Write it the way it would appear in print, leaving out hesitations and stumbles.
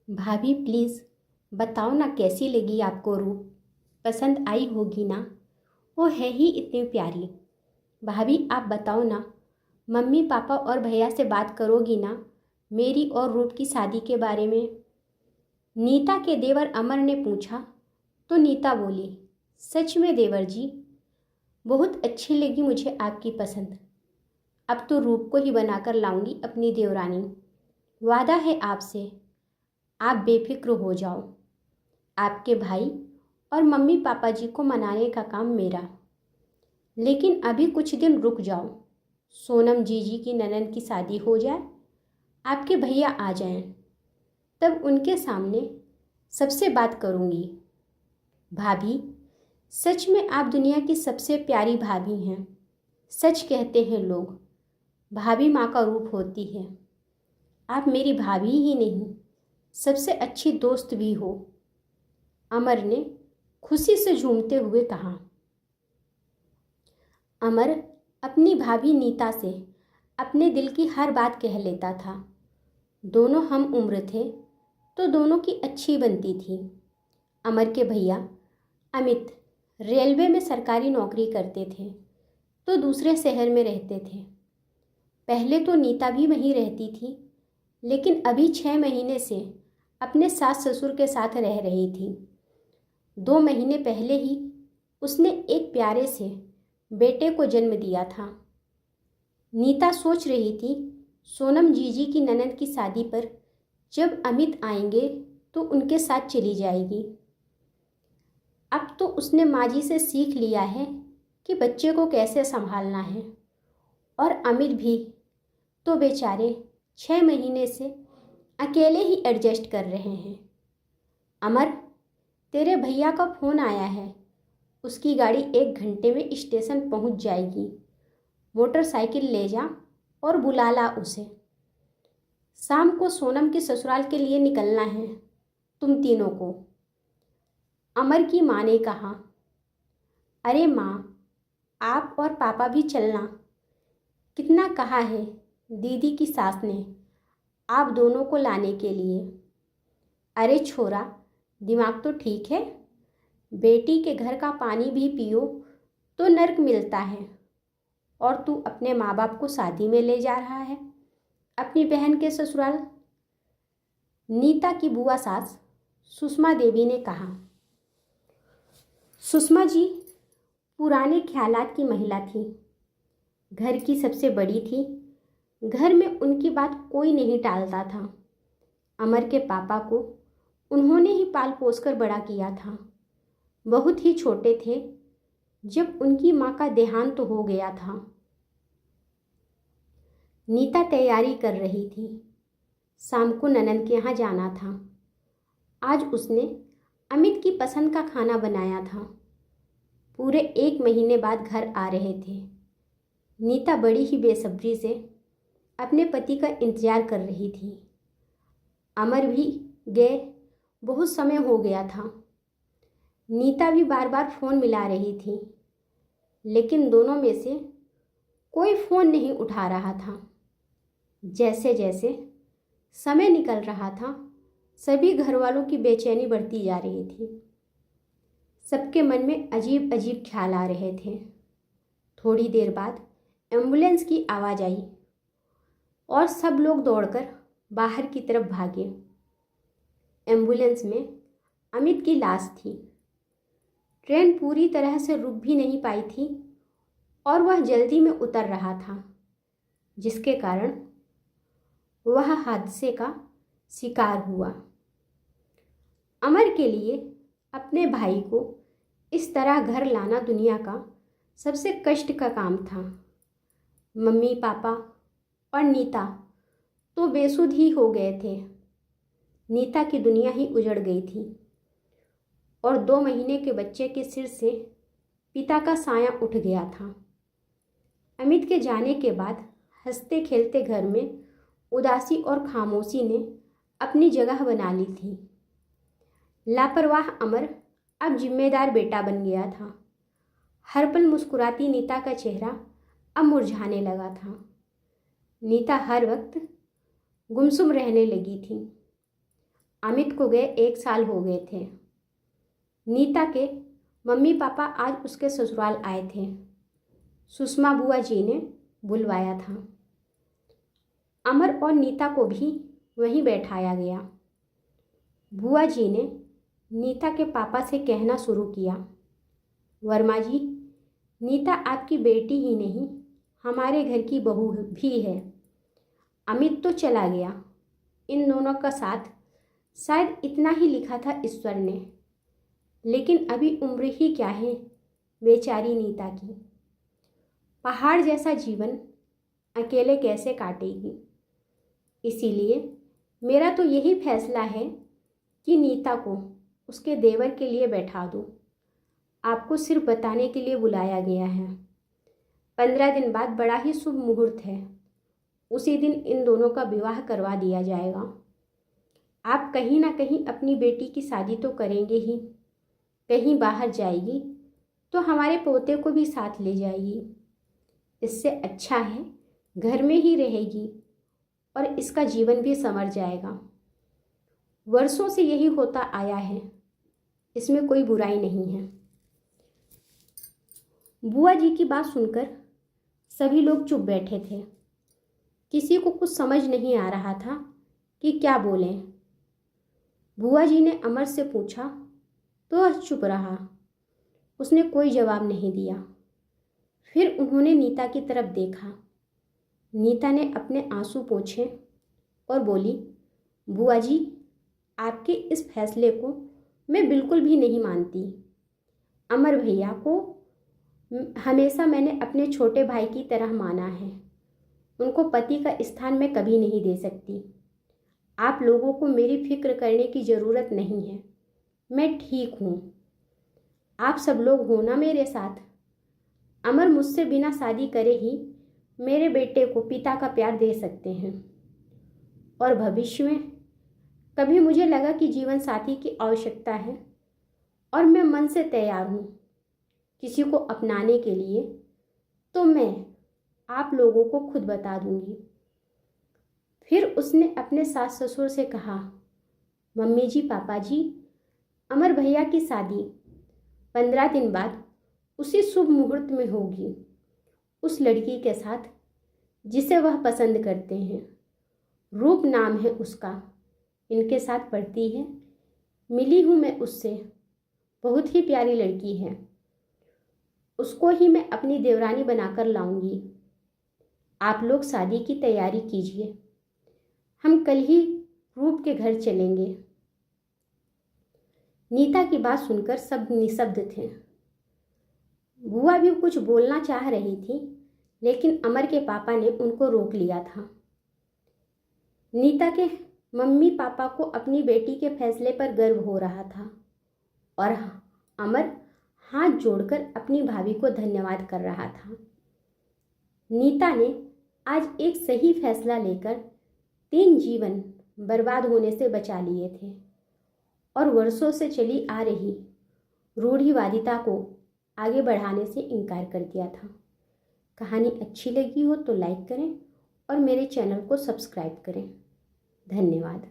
भाभी प्लीज़ बताओ ना, कैसी लगी आपको रूप? पसंद आई होगी ना? वो है ही इतनी प्यारी। भाभी आप बताओ ना, मम्मी पापा और भैया से बात करोगी ना मेरी और रूप की शादी के बारे में? नीता के देवर अमर ने पूछा तो नीता बोली, सच में देवर जी, बहुत अच्छी लगी मुझे आपकी पसंद। अब तो रूप को ही बनाकर लाऊंगी अपनी देवरानी। वादा है आपसे, आप बेफिक्र हो जाओ। आपके भाई और मम्मी पापा जी को मनाने का काम मेरा। लेकिन अभी कुछ दिन रुक जाओ, सोनम जीजी की ननद की शादी हो जाए, आपके भैया आ जाएं, तब उनके सामने सबसे बात करूंगी। भाभी सच में आप दुनिया की सबसे प्यारी भाभी हैं। सच कहते हैं लोग, भाभी माँ का रूप होती है। आप मेरी भाभी ही नहीं, सबसे अच्छी दोस्त भी हो। अमर ने खुशी से झूमते हुए कहा। अमर अपनी भाभी नीता से अपने दिल की हर बात कह लेता था। दोनों हम उम्र थे तो दोनों की अच्छी बनती थी। अमर के भैया अमित रेलवे में सरकारी नौकरी करते थे तो दूसरे शहर में रहते थे। पहले तो नीता भी वहीं रहती थी, लेकिन अभी 6 महीने से अपने सास ससुर के साथ रह रही थी। 2 महीने पहले ही उसने एक प्यारे से बेटे को जन्म दिया था। नीता सोच रही थी सोनम जीजी की ननद की शादी पर जब अमित आएंगे तो उनके साथ चली जाएगी। अब तो उसने माँ जी से सीख लिया है कि बच्चे को कैसे संभालना है। और अमित भी तो बेचारे 6 महीने से अकेले ही एडजस्ट कर रहे हैं। अमर, तेरे भैया का फ़ोन आया है, उसकी गाड़ी 1 घंटे में स्टेशन पहुंच जाएगी। मोटरसाइकिल ले जा और बुला ला उसे। शाम को सोनम के ससुराल के लिए निकलना है तुम तीनों को। अमर की माँ ने कहा। अरे माँ, आप और पापा भी चलना। कितना कहा है दीदी की सास ने आप दोनों को लाने के लिए। अरे छोरा, दिमाग तो ठीक है। बेटी के घर का पानी भी पियो तो नर्क मिलता है, और तू अपने माँ बाप को शादी में ले जा रहा है अपनी बहन के ससुराल। नीता की बुआ सास सुषमा देवी ने कहा। सुषमा जी पुराने ख्यालात की महिला थी, घर की सबसे बड़ी थी। घर में उनकी बात कोई नहीं टालता था। अमर के पापा को उन्होंने ही पाल पोस कर बड़ा किया था। बहुत ही छोटे थे जब उनकी माँ का देहांत हो गया था। नीता तैयारी कर रही थी, शाम को ननद के यहाँ जाना था। आज उसने अमित की पसंद का खाना बनाया था। पूरे 1 महीने बाद घर आ रहे थे। नीता बड़ी ही बेसब्री से अपने पति का इंतजार कर रही थी। अमर भी गए बहुत समय हो गया था। नीता भी बार बार फ़ोन मिला रही थी, लेकिन दोनों में से कोई फ़ोन नहीं उठा रहा था। जैसे जैसे समय निकल रहा था, सभी घर वालों की बेचैनी बढ़ती जा रही थी। सबके मन में अजीब अजीब ख्याल आ रहे थे। थोड़ी देर बाद एम्बुलेंस की आवाज़ आई और सब लोग दौड़कर बाहर की तरफ भागे। एम्बुलेंस में अमित की लाश थी। ट्रेन पूरी तरह से रुक भी नहीं पाई थी और वह जल्दी में उतर रहा था, जिसके कारण वह हादसे का शिकार हुआ। अमर के लिए अपने भाई को इस तरह घर लाना दुनिया का सबसे कष्ट का काम था। मम्मी पापा और नीता तो बेसुध ही हो गए थे। नीता की दुनिया ही उजड़ गई थी और 2 महीने के बच्चे के सिर से पिता का साया उठ गया था। अमित के जाने के बाद हंसते खेलते घर में उदासी और खामोशी ने अपनी जगह बना ली थी। लापरवाह अमर अब जिम्मेदार बेटा बन गया था। हर पल मुस्कुराती नीता का चेहरा अब मुरझाने लगा था। नीता हर वक्त गुमसुम रहने लगी थी। अमित को गए 1 साल हो गए थे। नीता के मम्मी पापा आज उसके ससुराल आए थे। सुषमा बुआ जी ने बुलवाया था। अमर और नीता को भी वहीं बैठाया गया। बुआ जी ने नीता के पापा से कहना शुरू किया, वर्मा जी, नीता आपकी बेटी ही नहीं, हमारे घर की बहू भी है। अमित तो चला गया, इन दोनों का साथ शायद इतना ही लिखा था ईश्वर ने, लेकिन अभी उम्र ही क्या है बेचारी नीता की। पहाड़ जैसा जीवन अकेले कैसे काटेगी। इसीलिए मेरा तो यही फैसला है कि नीता को उसके देवर के लिए बैठा दूँ। आपको सिर्फ बताने के लिए बुलाया गया है। 15 दिन बाद बड़ा ही शुभ मुहूर्त है। उसी दिन इन दोनों का विवाह करवा दिया जाएगा। आप कहीं ना कहीं अपनी बेटी की शादी तो करेंगे ही, कहीं बाहर जाएगी तो हमारे पोते को भी साथ ले जाएगी। इससे अच्छा है घर में ही रहेगी और इसका जीवन भी संवर जाएगा। वर्षों से यही होता आया है, इसमें कोई बुराई नहीं है। बुआ जी की बात सुनकर सभी लोग चुप बैठे थे। किसी को कुछ समझ नहीं आ रहा था कि क्या बोलें। बुआ जी ने अमर से पूछा तो वह चुप रहा। उसने कोई जवाब नहीं दिया। फिर उन्होंने नीता की तरफ देखा। नीता ने अपने आंसू पोंछे और बोली, बुआ जी, आपके इस फैसले को मैं बिल्कुल भी नहीं मानती। अमर भैया को हमेशा मैंने अपने छोटे भाई की तरह माना है। उनको पति का स्थान मैं कभी नहीं दे सकती। आप लोगों को मेरी फिक्र करने की ज़रूरत नहीं है, मैं ठीक हूँ। आप सब लोग हो ना मेरे साथ। अमर मुझसे बिना शादी करे ही मेरे बेटे को पिता का प्यार दे सकते हैं, और भविष्य में कभी मुझे लगा कि जीवन साथी की आवश्यकता है और मैं मन से तैयार हूँ किसी को अपनाने के लिए, तो मैं आप लोगों को खुद बता दूंगी। फिर उसने अपने सास ससुर से कहा, मम्मी जी, पापा जी, अमर भैया की शादी 15 दिन बाद उसी शुभ मुहूर्त में होगी, उस लड़की के साथ जिसे वह पसंद करते हैं। रूप नाम है उसका, इनके साथ पढ़ती है। मिली हूँ मैं उससे, बहुत ही प्यारी लड़की है। उसको ही मैं अपनी देवरानी बनाकर लाऊंगी। आप लोग शादी की तैयारी कीजिए, हम कल ही रूप के घर चलेंगे। नीता की बात सुनकर सब निशब्द थे। बुआ भी कुछ बोलना चाह रही थी, लेकिन अमर के पापा ने उनको रोक लिया था। नीता के मम्मी पापा को अपनी बेटी के फैसले पर गर्व हो रहा था और अमर हाथ जोड़कर अपनी भाभी को धन्यवाद कर रहा था। नीता ने आज एक सही फैसला लेकर 3 जीवन बर्बाद होने से बचा लिए थे और वर्षों से चली आ रही रूढ़िवादिता को आगे बढ़ाने से इनकार कर दिया था। कहानी अच्छी लगी हो तो लाइक करें और मेरे चैनल को सब्सक्राइब करें। धन्यवाद।